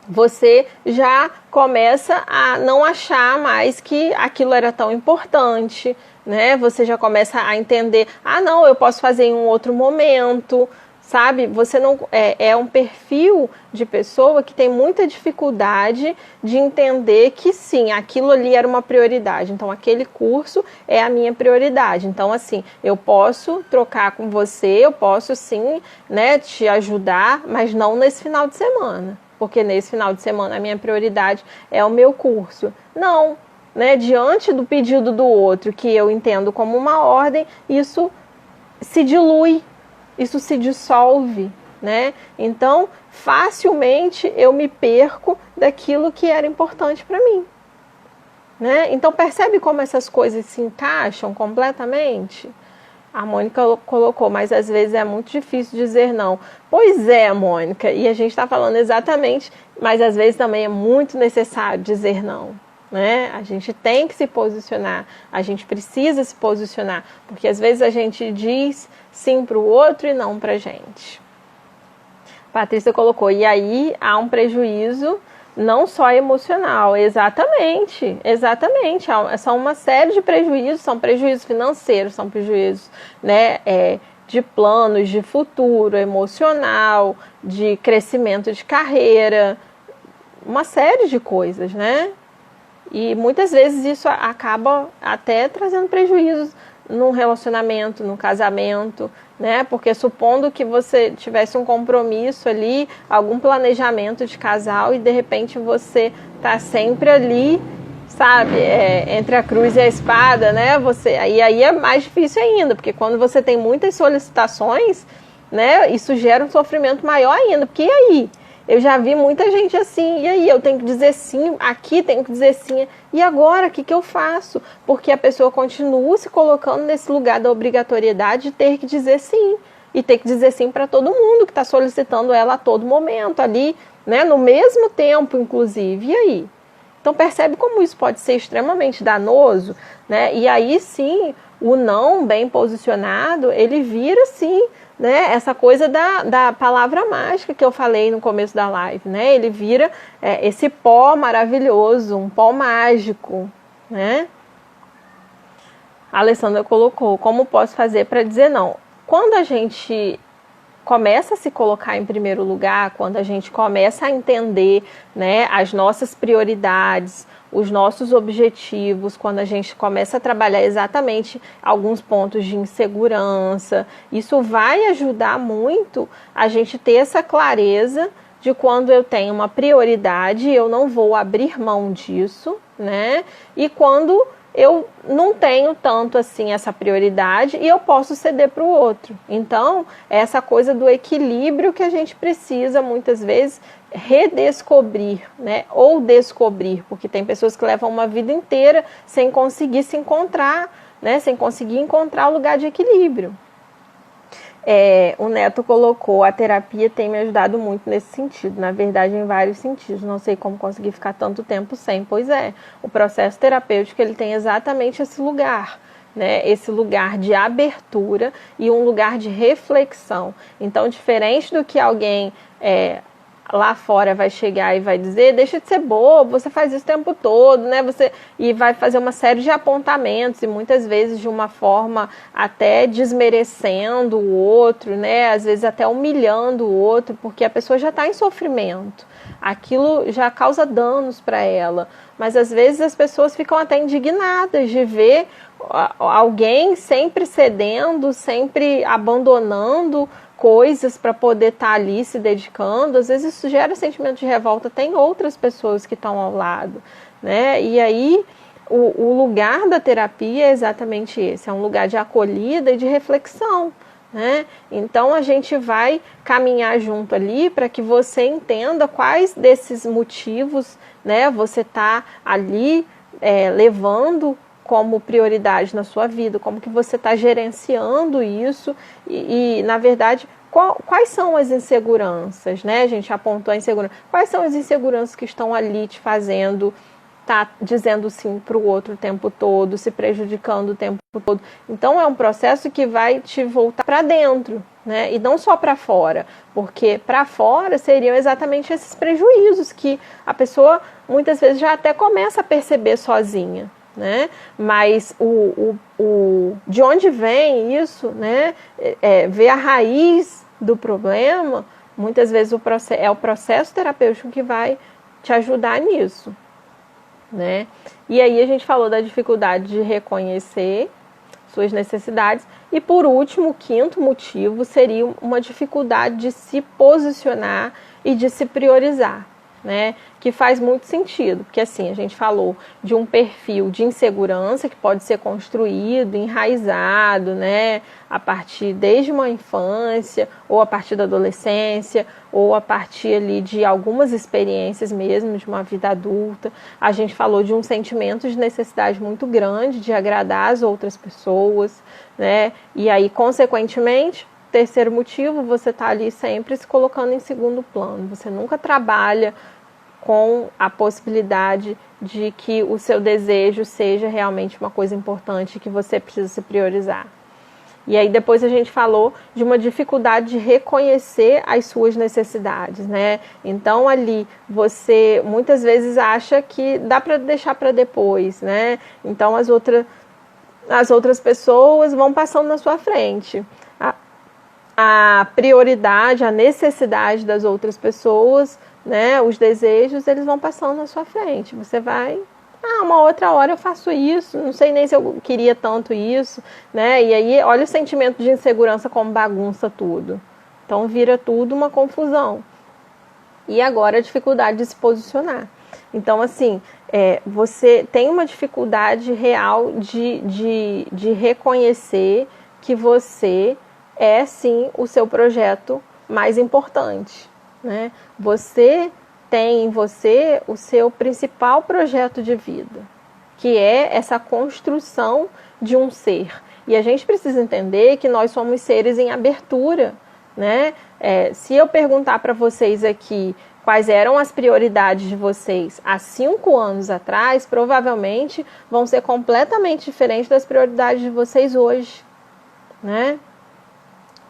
você já começa a não achar mais que aquilo era tão importante, né? Você já começa a entender, não, eu posso fazer em um outro momento, sabe? Você não é um perfil de pessoa que tem muita dificuldade de entender que sim, aquilo ali era uma prioridade. Então, aquele curso é a minha prioridade. Então, assim, eu posso trocar com você, eu posso sim, né, te ajudar, mas não nesse final de semana. Porque nesse final de semana a minha prioridade é o meu curso. Não, né? Diante do pedido do outro, que eu entendo como uma ordem, isso se dilui, isso se dissolve, né? Então, facilmente eu me perco daquilo que era importante para mim, né? Então, percebe como essas coisas se encaixam completamente? A Mônica colocou, mas às vezes é muito difícil dizer não. Pois é, Mônica, e a gente está falando exatamente, mas às vezes também é muito necessário dizer não, né? A gente tem que se posicionar, a gente precisa se posicionar, porque às vezes a gente diz sim para o outro e não para a gente. Patrícia colocou, e aí há um prejuízo não só emocional, exatamente, são uma série de prejuízos, são prejuízos financeiros, são prejuízos, né, de planos, de futuro, emocional, de crescimento de carreira, uma série de coisas, né, e muitas vezes isso acaba até trazendo prejuízos no relacionamento, no casamento, né? Porque supondo que você tivesse um compromisso ali, algum planejamento de casal e de repente você tá sempre ali, sabe, entre a cruz e a espada, né? Aí é mais difícil ainda, porque quando você tem muitas solicitações, né? Isso gera um sofrimento maior ainda, porque e aí? Eu já vi muita gente assim, e aí eu tenho que dizer sim, aqui tenho que dizer sim, e agora o que eu faço? Porque a pessoa continua se colocando nesse lugar da obrigatoriedade de ter que dizer sim, e ter que dizer sim para todo mundo que está solicitando ela a todo momento, ali, né, no mesmo tempo, inclusive. E aí? Então percebe como isso pode ser extremamente danoso, né? E aí sim, o não bem posicionado, ele vira sim, né, essa coisa da palavra mágica que eu falei no começo da live, né? Ele vira esse pó maravilhoso, um pó mágico, né? A Alessandra colocou, como posso fazer para dizer não? Quando a gente começa a se colocar em primeiro lugar, quando a gente começa a entender, né, as nossas prioridades, os nossos objetivos, quando a gente começa a trabalhar exatamente alguns pontos de insegurança, isso vai ajudar muito a gente ter essa clareza de quando eu tenho uma prioridade, eu não vou abrir mão disso, né? E quando eu não tenho tanto assim essa prioridade e eu posso ceder para o outro. Então, é essa coisa do equilíbrio que a gente precisa muitas vezes redescobrir, né? Ou descobrir, porque tem pessoas que levam uma vida inteira sem conseguir se encontrar, né? Sem conseguir encontrar o lugar de equilíbrio. O Neto colocou, a terapia tem me ajudado muito nesse sentido, na verdade em vários sentidos, não sei como conseguir ficar tanto tempo sem, pois é, o processo terapêutico ele tem exatamente esse lugar, né? Esse lugar de abertura e um lugar de reflexão. Então, diferente do que alguém lá fora vai chegar e vai dizer, deixa de ser bobo, você faz isso o tempo todo, né? E vai fazer uma série de apontamentos, e muitas vezes de uma forma até desmerecendo o outro, né? Às vezes até humilhando o outro, porque a pessoa já está em sofrimento. Aquilo já causa danos para ela. Mas às vezes as pessoas ficam até indignadas de ver alguém sempre cedendo, sempre abandonando coisas para poder estar ali se dedicando. Às vezes isso gera sentimento de revolta, tem outras pessoas que estão ao lado, né? E aí o lugar da terapia é exatamente esse, é um lugar de acolhida e de reflexão, né? Então a gente vai caminhar junto ali para que você entenda quais desses motivos, né, você está ali levando como prioridade na sua vida, como que você está gerenciando isso e na verdade, quais são as inseguranças, né? A gente apontou a insegurança. Quais são as inseguranças que estão ali te fazendo tá dizendo sim para o outro o tempo todo, se prejudicando o tempo todo? Então é um processo que vai te voltar para dentro, né? E não só para fora, porque para fora seriam exatamente esses prejuízos que a pessoa muitas vezes já até começa a perceber sozinha, né? Mas de onde vem isso, né? Ver a raiz do problema, muitas vezes é o processo terapêutico que vai te ajudar nisso, né? E aí a gente falou da dificuldade de reconhecer suas necessidades e, por último, o quinto motivo seria uma dificuldade de se posicionar e de se priorizar, né? Que faz muito sentido, porque assim, a gente falou de um perfil de insegurança que pode ser construído, enraizado, né? A partir desde uma infância, ou a partir da adolescência, ou a partir ali de algumas experiências mesmo, de uma vida adulta. A gente falou de um sentimento de necessidade muito grande de agradar as outras pessoas, né? E aí, consequentemente, terceiro motivo, você está ali sempre se colocando em segundo plano. Você nunca trabalha com a possibilidade de que o seu desejo seja realmente uma coisa importante que você precisa se priorizar. E aí depois a gente falou de uma dificuldade de reconhecer as suas necessidades, né? Então ali você muitas vezes acha que dá para deixar para depois, né? Então as outras pessoas vão passando na sua frente. A prioridade, a necessidade das outras pessoas, né, os desejos, eles vão passando na sua frente. Você vai, uma outra hora eu faço isso, não sei nem se eu queria tanto isso, né? E aí, olha o sentimento de insegurança como bagunça tudo. Então, vira tudo uma confusão. E agora, a dificuldade de se posicionar. Então, assim, você tem uma dificuldade real de reconhecer que você é, sim, o seu projeto mais importante, né? Você tem em você o seu principal projeto de vida, que é essa construção de um ser. E a gente precisa entender que nós somos seres em abertura, né? Se eu perguntar para vocês aqui quais eram as prioridades de vocês há 5 anos atrás, provavelmente vão ser completamente diferentes das prioridades de vocês hoje, né?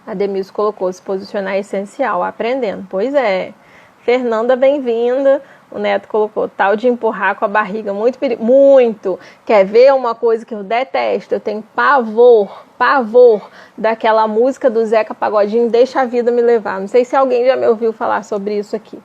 A Demilson colocou, se posicionar é essencial, aprendendo. Pois é. Fernanda, bem-vinda. O Neto colocou, tal de empurrar com a barriga, muito perigo. Muito. Quer ver uma coisa que eu detesto? Eu tenho pavor daquela música do Zeca Pagodinho, Deixa a Vida Me Levar. Não sei se alguém já me ouviu falar sobre isso aqui.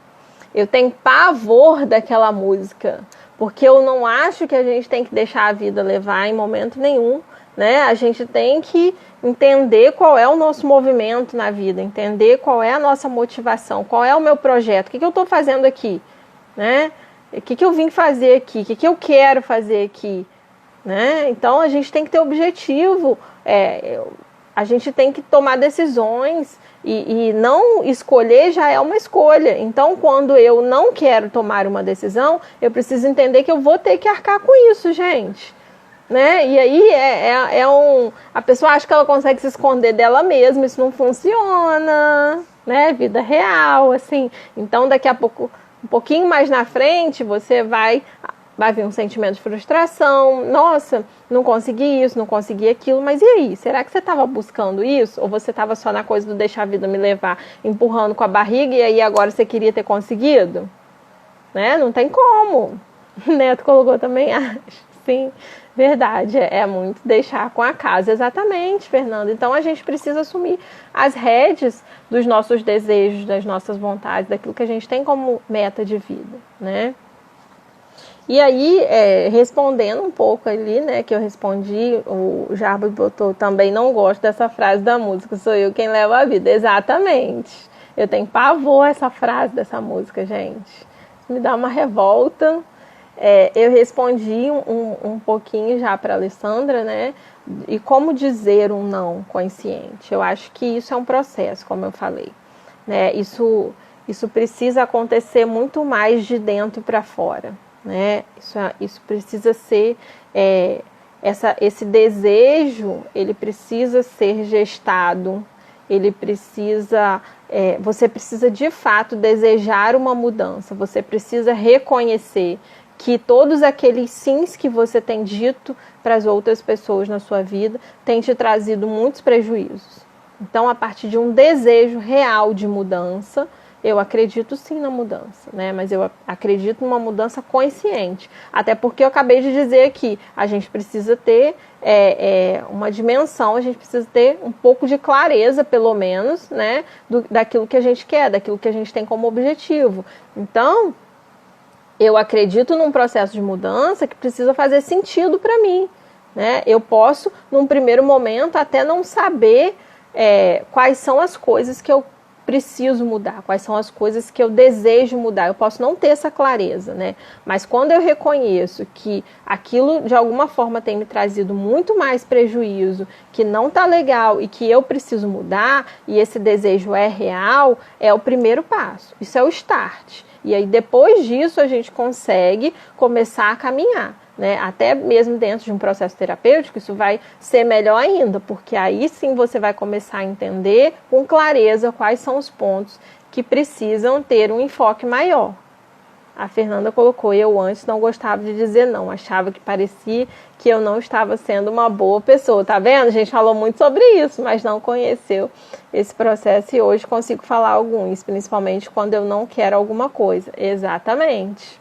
Eu tenho pavor daquela música, porque eu não acho que a gente tem que deixar a vida levar em momento nenhum, né? A gente tem que entender qual é o nosso movimento na vida, entender qual é a nossa motivação, qual é o meu projeto, o que eu estou fazendo aqui, né? O que eu vim fazer aqui, o que eu quero fazer aqui, né? Então a gente tem que ter objetivo, a gente tem que tomar decisões e não escolher já é uma escolha. Então quando eu não quero tomar uma decisão, eu preciso entender que eu vou ter que arcar com isso, gente. Né? E aí a pessoa acha que ela consegue se esconder dela mesma, isso não funciona, né? Vida real, assim. Então daqui a pouco, um pouquinho mais na frente, você vai vir um sentimento de frustração, nossa, não consegui isso, não consegui aquilo, mas e aí? Será que você estava buscando isso? Ou você estava só na coisa do deixar a vida me levar, empurrando com a barriga, e aí agora você queria ter conseguido? Né? Não tem como. O Neto colocou também, acho, sim. Verdade, é muito deixar com a casa, exatamente, Fernanda. Então a gente precisa assumir as rédeas dos nossos desejos, das nossas vontades, daquilo que a gente tem como meta de vida, né? E aí, respondendo um pouco ali, né, que eu respondi, o Jarbas botou, também não gosto dessa frase da música, sou eu quem leva a vida. Exatamente. Eu tenho pavor essa frase dessa música, gente. Isso me dá uma revolta. Eu respondi um pouquinho já para a Alessandra, né? E como dizer um não consciente. Eu acho que isso é um processo, como eu falei, né? Isso precisa acontecer muito mais de dentro para fora, né? Isso precisa ser esse desejo, ele precisa ser gestado. Ele precisa, você precisa de fato desejar uma mudança. Você precisa reconhecer que todos aqueles sims que você tem dito para as outras pessoas na sua vida têm te trazido muitos prejuízos. Então, a partir de um desejo real de mudança, eu acredito sim na mudança, né? Mas eu acredito numa mudança consciente. Até porque eu acabei de dizer aqui, a gente precisa ter uma dimensão, a gente precisa ter um pouco de clareza, pelo menos, né? Daquilo que a gente quer, daquilo que a gente tem como objetivo. Então, eu acredito num processo de mudança que precisa fazer sentido para mim, né? Eu posso, num primeiro momento, até não saber quais são as coisas que eu preciso mudar, quais são as coisas que eu desejo mudar. Eu posso não ter essa clareza, né? Mas quando eu reconheço que aquilo, de alguma forma, tem me trazido muito mais prejuízo, que não tá legal e que eu preciso mudar, e esse desejo é real, é o primeiro passo. Isso é o start. E aí, depois disso, a gente consegue começar a caminhar, né? Até mesmo dentro de um processo terapêutico, isso vai ser melhor ainda, porque aí sim você vai começar a entender com clareza quais são os pontos que precisam ter um enfoque maior. A Fernanda colocou, eu antes não gostava de dizer não, achava que parecia que eu não estava sendo uma boa pessoa. Tá vendo? A gente falou muito sobre isso, mas não conheceu esse processo e hoje consigo falar alguns, principalmente quando eu não quero alguma coisa. Exatamente.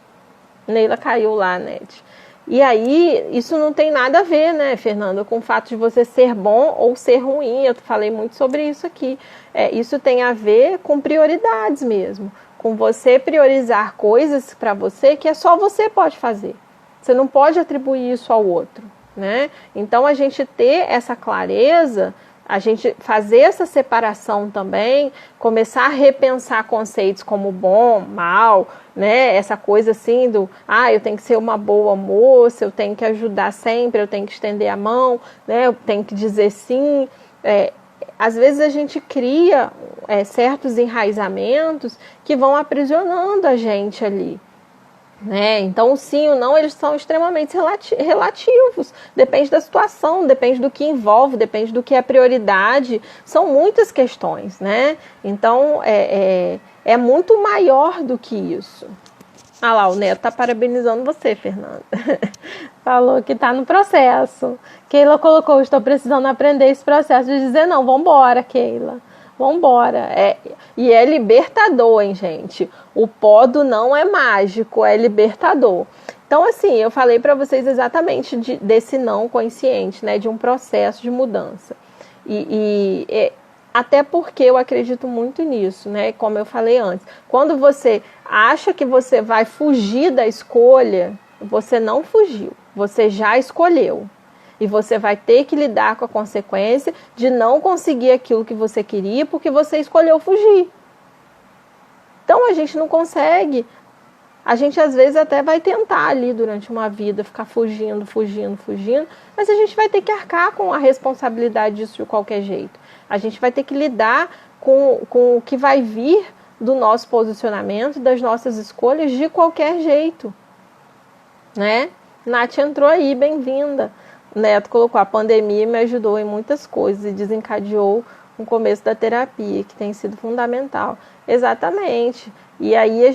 Neila caiu lá, Net. E aí, isso não tem nada a ver, né, Fernanda, com o fato de você ser bom ou ser ruim. Eu falei muito sobre isso aqui. Isso tem a ver com prioridades mesmo. Com você priorizar coisas para você que só você pode fazer. Você não pode atribuir isso ao outro, né? Então, a gente ter essa clareza, a gente fazer essa separação também, começar a repensar conceitos como bom, mal, né? Essa coisa assim do, eu tenho que ser uma boa moça, eu tenho que ajudar sempre, eu tenho que estender a mão, né? Eu tenho que dizer sim. Às vezes a gente cria certos enraizamentos que vão aprisionando a gente ali, né? Então, o sim e o não, eles são extremamente relativos. Depende da situação, depende do que envolve, depende do que é prioridade. São muitas questões, né? Então, é muito maior do que isso. Ah lá, o Neto tá parabenizando você, Fernanda. Falou que tá no processo. Keila colocou, estou precisando aprender esse processo de dizer não. Vambora, Keila. Vambora. E é libertador, hein, gente? O pó do não é mágico, é libertador. Então, assim, eu falei para vocês exatamente desse não consciente, né? De um processo de mudança. Até porque eu acredito muito nisso, né? Como eu falei antes. Quando você acha que você vai fugir da escolha, você não fugiu. Você já escolheu. E você vai ter que lidar com a consequência de não conseguir aquilo que você queria porque você escolheu fugir. Então a gente não consegue. A gente às vezes até vai tentar ali durante uma vida ficar fugindo, mas a gente vai ter que arcar com a responsabilidade disso de qualquer jeito. A gente vai ter que lidar com o que vai vir do nosso posicionamento, das nossas escolhas de qualquer jeito, né? Nath entrou aí, bem-vinda. Neto colocou, a pandemia me ajudou em muitas coisas e desencadeou um começo da terapia, que tem sido fundamental. Exatamente. E aí a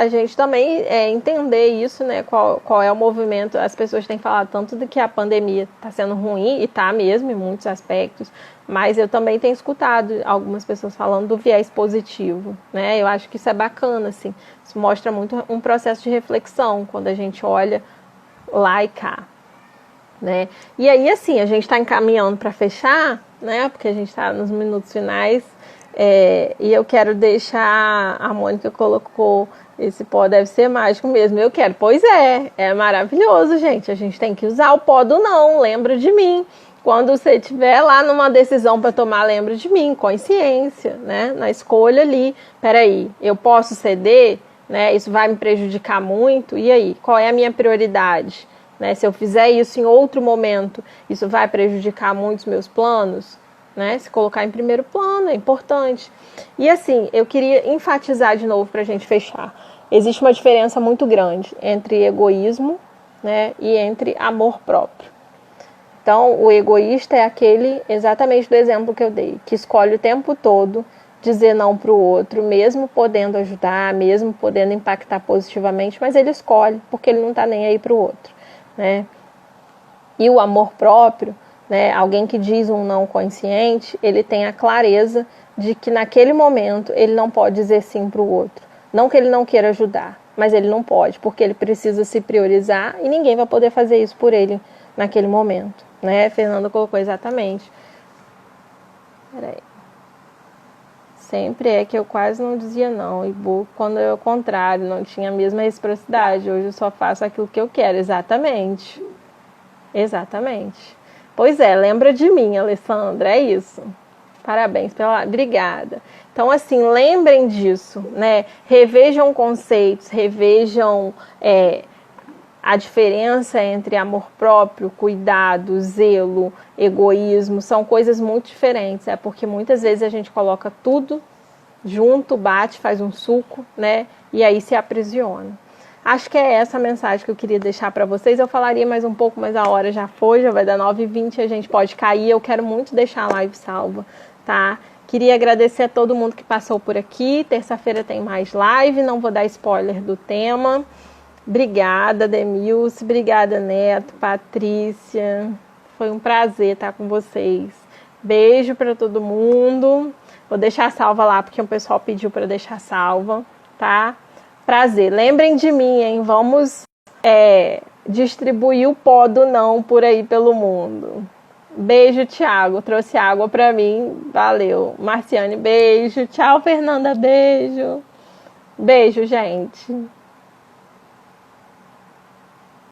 gente também entender isso, né? Qual é o movimento. As pessoas têm falado tanto de que a pandemia está sendo ruim, e está mesmo em muitos aspectos, mas eu também tenho escutado algumas pessoas falando do viés positivo, né? Eu acho que isso é bacana, assim. Isso mostra muito um processo de reflexão, quando a gente olha lá e cá. Né? E aí, assim, a gente está encaminhando para fechar, né? Porque a gente está nos minutos finais. E eu quero deixar, a Mônica colocou, esse pó deve ser mágico mesmo. Eu quero, pois é maravilhoso, gente. A gente tem que usar o pó do não, lembra de mim. Quando você estiver lá numa decisão para tomar, lembra de mim, consciência, né? Na escolha ali, peraí, eu posso ceder, né? Isso vai me prejudicar muito, e aí, qual é a minha prioridade? Né? Se eu fizer isso em outro momento, isso vai prejudicar muito os meus planos? Né? Se colocar em primeiro plano é importante. E assim, eu queria enfatizar de novo para a gente fechar. Existe uma diferença muito grande entre egoísmo, né, e entre amor próprio. Então, o egoísta é aquele, exatamente do exemplo que eu dei, que escolhe o tempo todo dizer não para o outro, mesmo podendo ajudar, mesmo podendo impactar positivamente, mas ele escolhe, porque ele não está nem aí para o outro. Né? E o amor próprio, né, alguém que diz um não consciente, ele tem a clareza de que naquele momento ele não pode dizer sim para o outro. Não que ele não queira ajudar, mas ele não pode, porque ele precisa se priorizar e ninguém vai poder fazer isso por ele naquele momento. Né? Fernanda colocou exatamente. Peraí. Sempre é que eu quase não dizia não, e quando é o contrário, não tinha a mesma reciprocidade. Hoje eu só faço aquilo que eu quero. Exatamente. Exatamente. Pois é, lembra de mim, Alessandra, é isso. Parabéns obrigada. Então, assim, lembrem disso, né? Revejam conceitos, revejam a diferença entre amor próprio, cuidado, zelo, egoísmo. São coisas muito diferentes, porque muitas vezes a gente coloca tudo junto, bate, faz um suco, né? E aí se aprisiona. Acho que é essa a mensagem que eu queria deixar para vocês. Eu falaria mais um pouco, mas a hora já foi, já vai dar 9h20, a gente pode cair. Eu quero muito deixar a live salva, tá? Queria agradecer a todo mundo que passou por aqui. Terça-feira tem mais live, não vou dar spoiler do tema. Obrigada, Demilce. Obrigada, Neto, Patrícia. Foi um prazer estar com vocês. Beijo para todo mundo. Vou deixar salva lá, porque o pessoal pediu para deixar salva, tá? Prazer. Lembrem de mim, hein? Vamos distribuir o pó do não por aí pelo mundo. Beijo, Thiago. Trouxe água para mim. Valeu. Marciane, beijo. Tchau, Fernanda. Beijo. Beijo, gente.